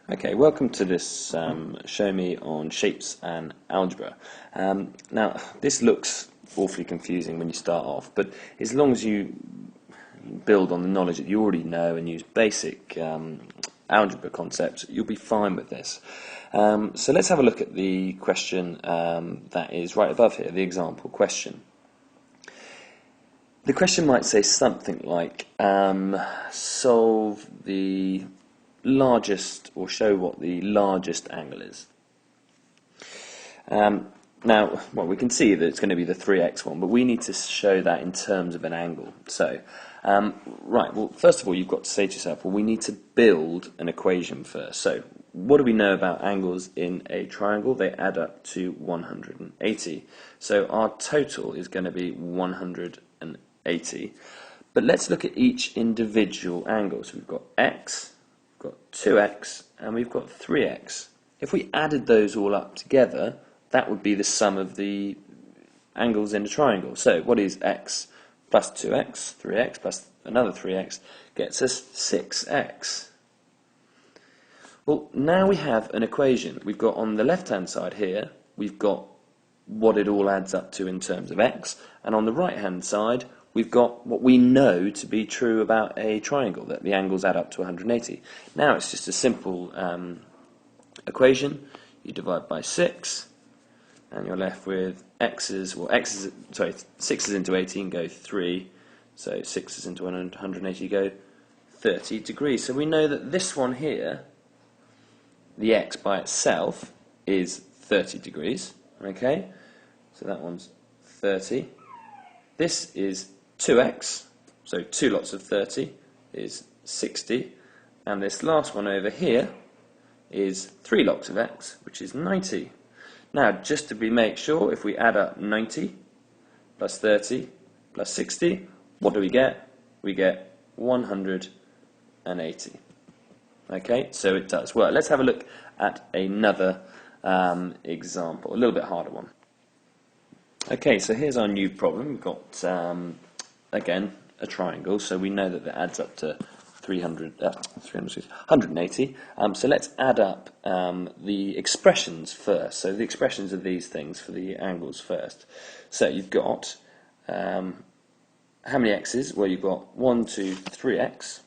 Okay, welcome to this show me on shapes and algebra. Now, this looks awfully confusing when you start off, but as long as you build on the knowledge that you already know and use basic algebra concepts, you'll be fine with this. So let's have a look at the question that is right above here, the example question. The question might say something like, solve the largest, or show what the largest angle is. Now, well, we can see that it's going to be the 3x one, but we need to show that in terms of an angle. So, right, well, first of all, you've got to say to yourself, well, we need to build an equation first. So, what do we know about angles in a triangle? They add up to 180. So, our total is going to be 180. But let's look at each individual angle. So, we've got x, we've got 2x, and we've got 3x. If we added those all up together, that would be the sum of the angles in a triangle. So what is x plus 2x, 3x plus another 3x, gets us 6x. Well, now we have an equation. We've got on the left-hand side here, we've got what it all adds up to in terms of x, and on the right-hand side, we've got what we know to be true about a triangle, that the angles add up to 180. Now it's just a simple equation. You divide by 6, and you're left with x's, well, 6's into 18 go 3, so 6's into 180 go 30 degrees. So we know that this one here, the x by itself, is 30 degrees, okay? So that one's 30. This is 2x, so 2 lots of 30 is 60, and this last one over here is 3 lots of x, which is 90. Now, just to make sure, if we add up 90 plus 30 plus 60, what do we get? We get 180. Okay, so it does work. Let's have a look at another example, a little bit harder one. Okay, so here's our new problem. We've got, again, a triangle, so we know that that adds up to 180. So let's add up the expressions first. So the expressions of these things for the angles first. So you've got how many x's? Well, you've got 1, 2, 3x.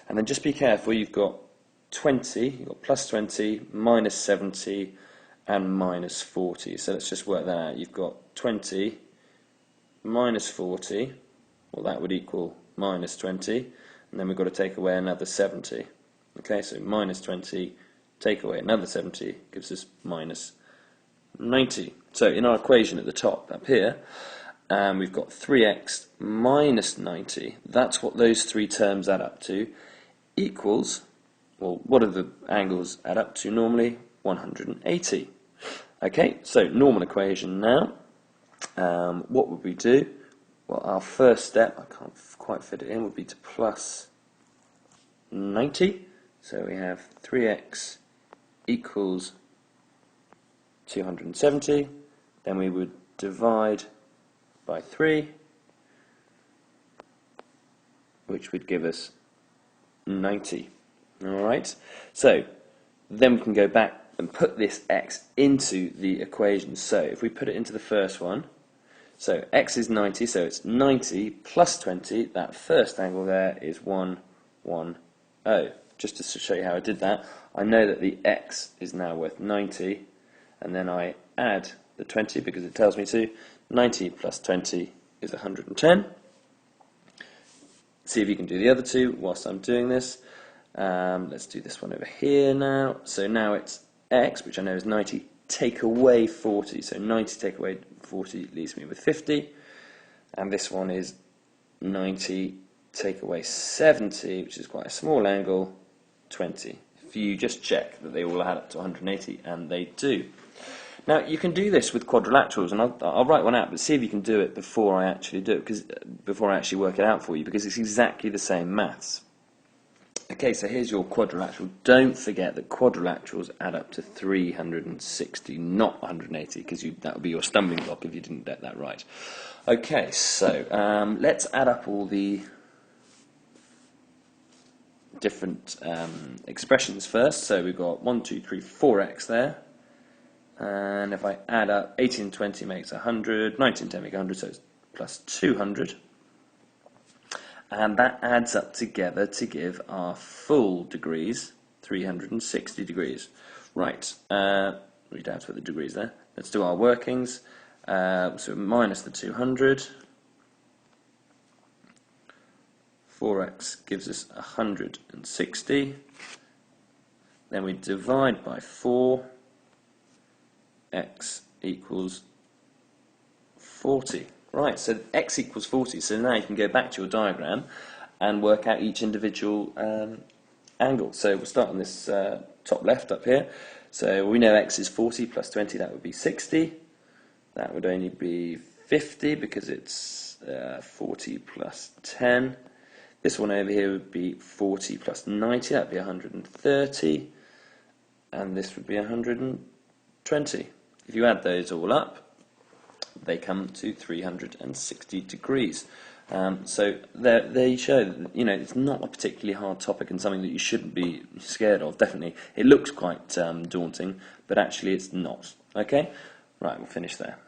And then just be careful, you've got 20, you've got plus 20, minus 70, and minus 40. So let's just work that out. You've got 20 minus 40, well, that would equal minus 20. And then we've got to take away another 70. Okay, so minus 20, take away another 70, gives us minus 90. So in our equation at the top, up here, we've got 3x minus 90. That's what those three terms add up to, equals, well, what do the angles add up to normally? 180. Okay, so normal equation now. What would we do? Well, our first step, I can't quite fit it in, would be to plus 90. So we have 3x equals 270. Then we would divide by 3, which would give us 90. Alright, so then we can go back and put this x into the equation. So if we put it into the first one, so x is 90, so it's 90 plus 20. That first angle there is 110. Just to show you how I did that, I know that the x is now worth 90, and then I add the 20 because it tells me to. 90 plus 20 is 110. See if you can do the other two whilst I'm doing this. Let's do this one over here now. So now it's x, which I know is 90, take away 40. So 90 take away 40 leaves me with 50. And this one is 90 take away 70, which is quite a small angle, 20. If you just check that they all add up to 180, and they do. Now, you can do this with quadrilaterals, and I'll write one out, but see if you can do it before I actually do it, because before I actually work it out for you, because it's exactly the same maths. Okay, so here's your quadrilateral. Don't forget that quadrilaterals add up to 360, not 180, because that would be your stumbling block if you didn't get that right. Okay, so let's add up all the different expressions first. So we've got 1, 2, 3, 4x there. And if I add up, 18 and 20 makes 100, 19 and 10 make 100, so it's plus 200. And that adds up together to give our full degrees, 360 degrees. Right, read out with the degrees there. Let's do our workings. So minus the 200. 4x gives us 160. Then we divide by 4. X equals 40. Right, so x equals 40. So now you can go back to your diagram and work out each individual angle. So we'll start on this top left up here. So we know x is 40 plus 20, that would be 60. That would only be 50 because it's 40 plus 10. This one over here would be 40 plus 90, that would be 130. And this would be 120. If you add those all up, they come to 360 degrees. So they show that, you know, it's not a particularly hard topic and something that you shouldn't be scared of. Definitely, it looks quite daunting, but actually it's not. Okay, right, we'll finish there.